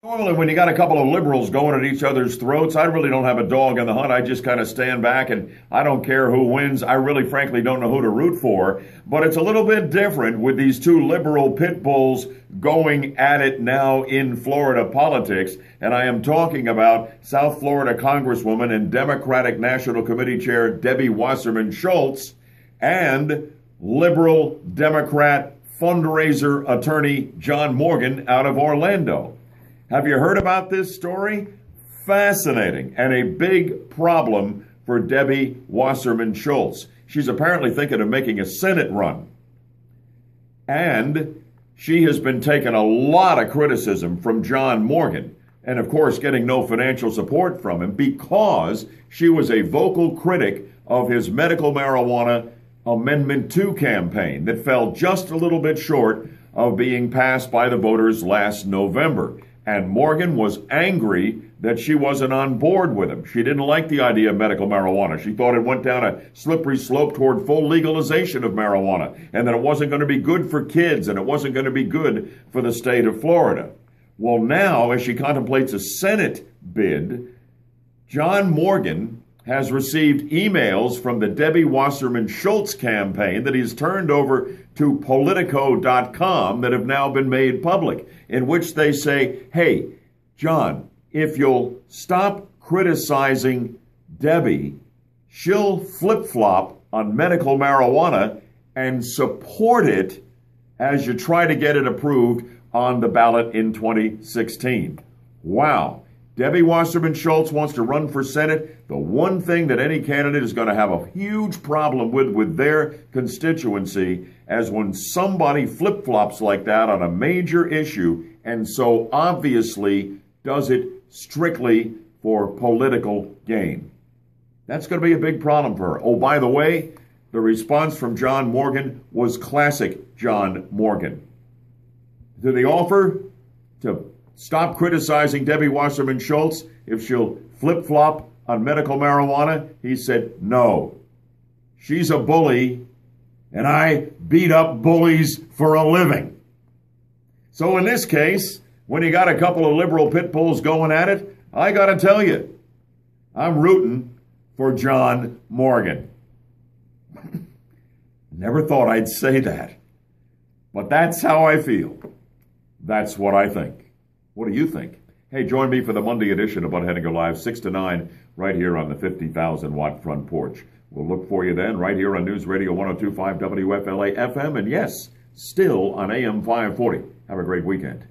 Normally, when you got a couple of liberals going at each other's throats, I really don't have a dog in the hunt. I just kind of stand back and I don't care who wins. I really, frankly, don't know who to root for. But it's a little bit different with these two liberal pit bulls going at it now in Florida politics. And I am talking about South Florida Congresswoman and Democratic National Committee Chair Debbie Wasserman Schultz and liberal Democrat fundraiser attorney John Morgan out of Orlando. Have you heard about this story? Fascinating and a big problem for Debbie Wasserman Schultz. She's apparently thinking of making a Senate run. And she has been taking a lot of criticism from John Morgan and, of course, getting no financial support from him because she was a vocal critic of his medical marijuana Amendment 2 campaign that fell just a little bit short of being passed by the voters last November. And Morgan was angry that she wasn't on board with him. She didn't like the idea of medical marijuana. She thought it went down a slippery slope toward full legalization of marijuana and that it wasn't going to be good for kids and it wasn't going to be good for the state of Florida. Well, now, as she contemplates a Senate bid, John Morgan has received emails from the Debbie Wasserman Schultz campaign that he's turned over to Politico.com that have now been made public, in which they say, hey, John, if you'll stop criticizing Debbie, she'll flip-flop on medical marijuana and support it as you try to get it approved on the ballot in 2016. Wow. Debbie Wasserman Schultz wants to run for Senate. The one thing that any candidate is going to have a huge problem with their constituency as when somebody flip-flops like that on a major issue and so obviously does it strictly for political gain. That's going to be a big problem for her. Oh, by the way, the response from John Morgan was classic John Morgan. To the offer to stop criticizing Debbie Wasserman Schultz if she'll flip-flop on medical marijuana, he said, no. She's a bully, and I beat up bullies for a living. So in this case, when you got a couple of liberal pit bulls going at it, I got to tell you, I'm rooting for John Morgan. Never thought I'd say that, but that's how I feel. That's what I think. What do you think? Hey, join me for the Monday edition of Butthead and Go Live, 6 to 9, right here on the 50,000-watt front porch. We'll look for you then, right here on News Radio 102.5 WFLA FM, and yes, still on AM 540. Have a great weekend.